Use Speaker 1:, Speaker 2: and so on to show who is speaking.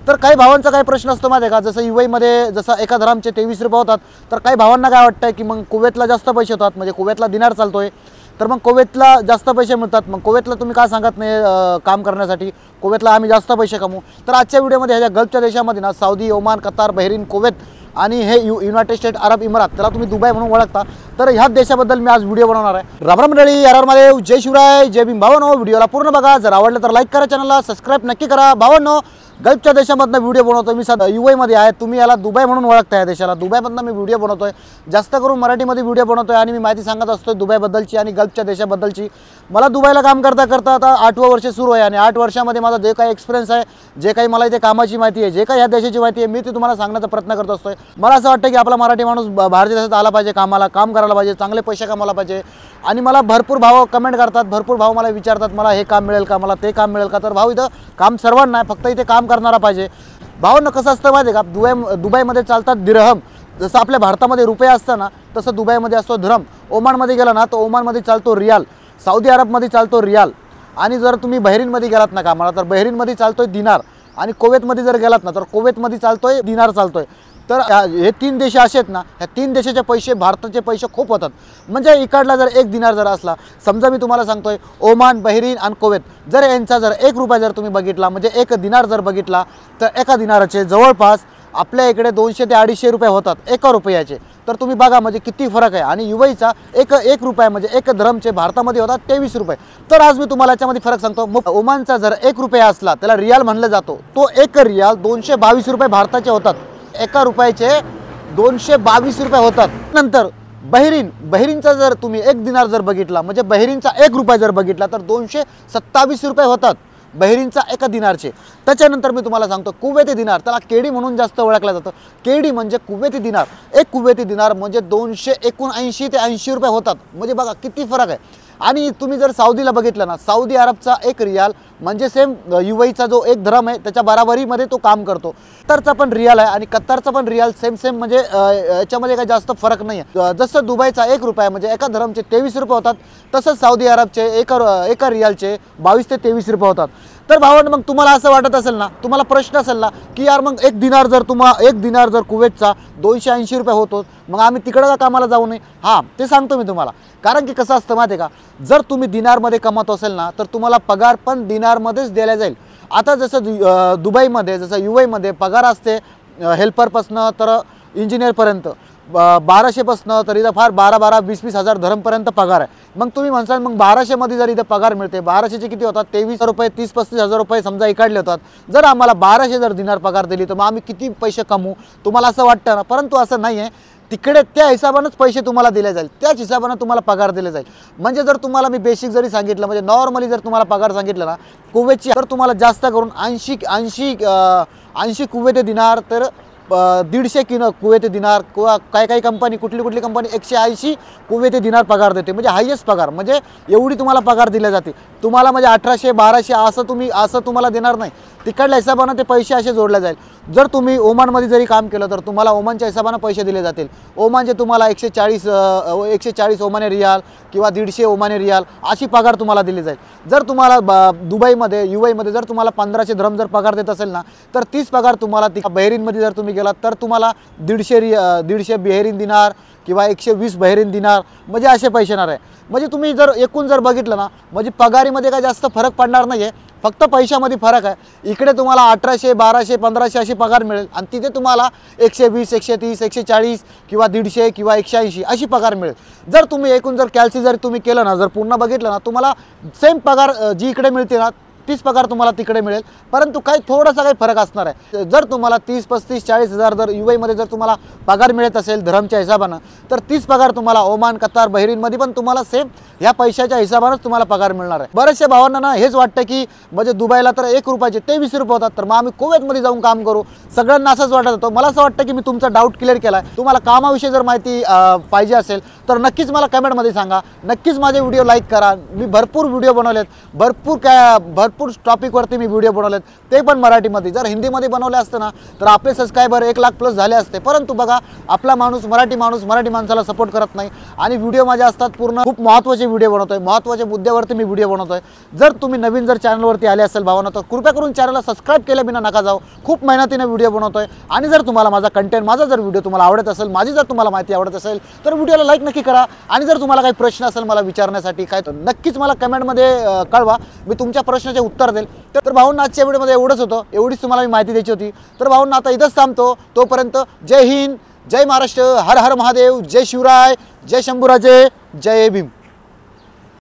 Speaker 1: तर काही भावांचा काय प्रश्न असतो माहिती आहे का, जसं UAE जसं एका धरामचे 23 रुपये होतात, तर काही भावांना काय वाटतं की मग कुवेतला जास्त पैसे होतात, म्हणजे कुवेतला दिनार चालतोय, तर मग कुवेतला जास्त पैसे मिळतात, मग कुवेतला तुम्ही काय सांगत नाही काम करण्यासाठी, कुवेतला आम्ही जास्त पैसे कमवू. तर आजच्या व्हिडिओमध्ये ह्या गल्फच्या देशामध्ये ना Saudi, Oman, Qatar, Bahrain, Kuwait आणि हे युनायटेड स्टेट अरब इमिरात, त्याला तुम्ही दुबई म्हणून ओळखता, तर ह्याच देशाबद्दल मी आज व्हिडिओ बनवणार आहे. राम राम मंडळी, यार महादेव, जय शिवराय, जय भीम. भावांनो, व्हिडिओला पूर्ण बघा, जर आवडलं तर लाईक करा, चॅनलला सबस्क्राईब नक्की करा. भावांनो, गल्फच्या देशामधनं व्हिडिओ बनवतो मी. UAE आहे, तुम्ही याला दुबई म्हणून ओळखता. या देशाला दुबईमधनं मी व्हिडिओ बनवतोय, जास्त करून मराठीमध्ये व्हिडिओ बनवतोय आणि मी माहिती सांगत असतोय दुबईबद्दलची आणि गल्फच्या देशाबद्दलची. मला दुबईला काम करता करता आता 8वं वर्ष सुरू आहे आणि 8 वर्षामध्ये माझा जे काही एक्सपिरियन्स आहे, जे काही मला इथे कामाची माहिती आहे, जे काही ह्या देशाची माहिती आहे, मी ती तुम्हाला सांगण्याचा प्रयत्न करत असतोय. मला असं वाटतं की आपला मराठी माणूस बाहेरच्या देशात आला पाहिजे, कामाला काम करायला पाहिजे, चांगले पैसे कमावला पाहिजे. आणि मला भरपूर भाव कमेंट करतात, भरपूर भाव मला विचारतात, मला हे काम मिळेल का, मला ते काम मिळेल का. तर भाऊ, इथं काम सर्वांना आहे, फक्त इथे काम करणारा पाहिजे. भावांना कसं असतं माहिती आहे का, दुबईमध्ये चालतात दिरहम. जसं आपल्या भारतामध्ये रुपये असतं ना, तसं दुबईमध्ये असतो धरम. ओमानमध्ये गेला ना तर ओमानमध्ये चालतो रियाल, सौदी अरबमध्ये चालतो रियाल, आणि जर तुम्ही बहरीनमध्ये गेलात ना कामाला तर बहरीनमध्ये चालतोय दिनार, आणि कुवेतमध्ये जर गेलात ना तर कुवेतमध्ये चालतोय दिनार चालतोय. तर हे 3 देश असे आहेत ना, ह्या 3 देशाचे पैसे भारताचे पैसे खूप होतात. म्हणजे इकडला जर 1 दिनार जर असला, समजा मी तुम्हाला सांगतोय ओमान, बहरीन आणि कुवेत, जर यांचा जर 1 रुपया जर तुम्ही बघितला, म्हणजे 1 दिनार जर बघितला, तर एका दिनाराचे जवळपास आपल्या इकडे 200 ते 250 रुपये होतात 1 रुपयाचे. तर तुम्ही बघा म्हणजे किती फरक आहे. आणि UAEचा 1 रुपया म्हणजे 1 धरमचे भारतामध्ये होतात 23 रुपये. तर आज मी तुम्हाला याच्यामध्ये फरक सांगतो. मग ओमानचा जर 1 रुपया असला, त्याला रियाल म्हणलं जातो, तो 1 रियाल 222 रुपये भारताचे होतात. 1 रुपयाचे 222 रुपये होतात. नंतर बहरीनचा जर तुम्ही 1 दिनार जर बघितला, म्हणजे बहरीनचा 1 रुपया जर बघितला, तर 227 रुपये होतात बहरीनचा 1 दिनारचे. त्याच्यानंतर मी तुम्हाला सांगतो कुवेती दिनार, त्याला केडी म्हणून जास्त ओळखलं जातं. केडी म्हणजे कुवेती दिनार. 1 कुवेती दिनार म्हणजे 279 ते 80 रुपये होतात. म्हणजे बघा किती फरक आहे. आणि तुम्ही जर सौदीला बघितलं ना, सौदी अरबचा 1 रियाल म्हणजे सेम UAEचा जो 1 धरम आहे त्याच्या बराबरीमध्ये तो काम करतो. कतारचा पण रियाल आहे आणि कतारचा पण रियाल सेम म्हणजे याच्यामध्ये काही जास्त फरक नाही आहे. जसं दुबईचा 1 रुपया म्हणजे 1 धरमचे 23 रुपये होतात, तसंच सौदी अरबचे 1 रियालचे 22 ते 23 रुपये होतात. तर भावांनो, मग तुम्हाला असं वाटत असेल ना, तुम्हाला प्रश्न असेल ना की यार मग 1 दिनार जर कुवेतचा 280 रुपये होतो, मग आम्ही तिकडं का कामाला जाऊ नये. हां, ते सांगतो मी तुम्हाला. कारण की कसं असतं माहिती आहे का, जर तुम्ही दिनारमध्ये कमवत असेल ना, तर तुम्हाला पगार पण दिनारमध्येच दिला जाईल. आता जसं दुबईमध्ये, जसं UAEमध्ये पगार असते हेल्परपासनं तर इंजिनियरपर्यंत 1200पासनं तर इथं फार 12-12, 20-20 हजार धरमपर्यंत पगार आहे. मग तुम्ही म्हणसाल मग 1200मध्ये जर इथं पगार मिळते, 1200चे किती होतात, 23 रुपये, 30-35 हजार रुपये समजा इकडले होतात. जर आम्हाला 1200 जर दिनार पगार दिली, तर मग आम्ही किती पैसे कमवू, तुम्हाला असं वाटतं ना. परंतु असं नाही आहे. तिकडे त्या हिशोबानंच पैसे तुम्हाला दिले जाईल, त्याच हिशोबानं तुम्हाला पगार दिले जाईल. म्हणजे जर तुम्हाला मी बेसिक जरी सांगितलं, म्हणजे नॉर्मली जर तुम्हाला पगार सांगितलं ना कुवेतची, तर तुम्हाला जास्त करून 80 कुवेती दिनार, तर 150 कुवेती दिनार, किंवा काही कंपनी, कुठली कंपनी 180 कुवेती दिनार पगार देते. म्हणजे हायेस्ट पगार, म्हणजे एवढी तुम्हाला पगार दिल्या जाते. तुम्हाला म्हणजे 1800-1200 असं तुम्हाला देणार नाही. तिकडल्या हिशोबानं ते पैसे असे जोडले जाईल. जर तुम्ही ओमानमध्ये जरी काम केलं, तर तुम्हाला ओमानच्या हिशोबानं पैसे दिले जातील. ओमानचे तुम्हाला 140 ओमानी रियाल किंवा 150 ओमानी रियाल अशी पगार तुम्हाला दिली जाईल. जर तुम्हाला दुबईमध्ये, UAEमध्ये जर तुम्हाला 1500 धरम जर पगार देत असेल ना, तर 30 पगार तुम्हाला बहरीनमध्ये जर तुम्ही गेलात, तर तुम्हाला 150 बहरीन दिनार किंवा 120 बहरीन दिनार म्हणजे असे पैसे येणार आहे. म्हणजे तुम्ही जर एकूण जर बघितलं ना, म्हणजे पगारीमध्ये काय जास्त फरक पडणार नाही आहे, फक्त पैशामध्ये फरक आहे. इकडे तुम्हाला 1800, 1200, 1500 अशी पगार मिळेल आणि तिथे तुम्हाला 120, 130, 140 किंवा 150 किंवा 180 अशी पगार मिळेल. जर तुम्ही एकूण जर कॅल्सी जर तुम्ही केलं ना, जर पूर्ण बघितलं ना, तुम्हाला सेम पगार जी इकडे मिळते ना, 30 पगार तुम्हाला तिकडे मिळेल. परंतु थोडासा काही फरक असणार आहे. जर तुम्हाला 30, 35, 40 हजार जर UAEमध्ये जर तुम्हाला पगार मिळत असेल धरमच्या हिशोबानं, तर 30 पगार तुम्हाला ओमान, कतार, बहरीनमध्ये पण तुम्हाला सेम ह्या पैशाच्या हिशोबानंच तुम्हाला पगार मिळणार आहे. बऱ्याचशा भावांना ना हेच वाटतं की म्हणजे दुबईला तर 1 रुपयाचे 23 रुपये होतात, तर मग आम्ही कुवेतमध्ये जाऊन काम करू. सगळ्यांना असंच वाटत होतं। मला असं वाटतं की मी तुमचा डाऊट क्लिअर केला आहे। तुम्हाला कामाविषयी जर माहिती पाहिजे असेल तर नक्कीच मला कमेंटमध्ये सांगा, नक्कीच माझे व्हिडिओ लाईक करा। मी भरपूर व्हिडिओ बनवलेत, भरपूर टॉपिकवरती मी व्हिडिओ बनवलेत, ते पण मराठीमध्ये। जर हिंदीमध्ये बनवले असते ना तर आपले सबस्क्रायबर 1 लाख प्लस झाले असते, परंतु बघा आपला माणूस मराठी माणसाला सपोर्ट करत नाही आणि व्हिडिओ माझे असतात पूर्ण खूप महत्त्वाचे व्हिडिओ बनवतोय, महत्त्वाच्या मुद्द्यावरती मी व्हिडिओ बनवतोय। जर तुम्ही नवीन जर चॅनलवरती आले असेल भावांनो तर कृपया करून चॅनलला सबस्क्राइब केल्या बिना नका जाऊ। खूप मेहनतीने व्हिडिओ बनवतोय आणि जर तुम्हाला माझा कंटेंट, माझा जर व्हिडिओ तुम्हाला आवडत असेल, माझी जर तुम्हाला माहिती आवडत असेल तर व्हिडिओला लाईक नक्की करा। आणि जर तुम्हाला काही प्रश्न असेल मला विचारण्यासाठी काय तर नक्कीच मला कमेंटमध्ये कळवा, मी तुमच्या प्रश्नाचे उत्तर देईल। तर भावांनो आजच्या व्हिडिओमध्ये एवढंच होतं, एवढीच तुम्हाला मी माहिती द्यायची होती। तर भावांनो आता इथंच थांबतो, तोपर्यंत जय हिंद, जय महाराष्ट्र, हर हर महादेव, जय शिवराय, जय शंभूराजे, जय भीम।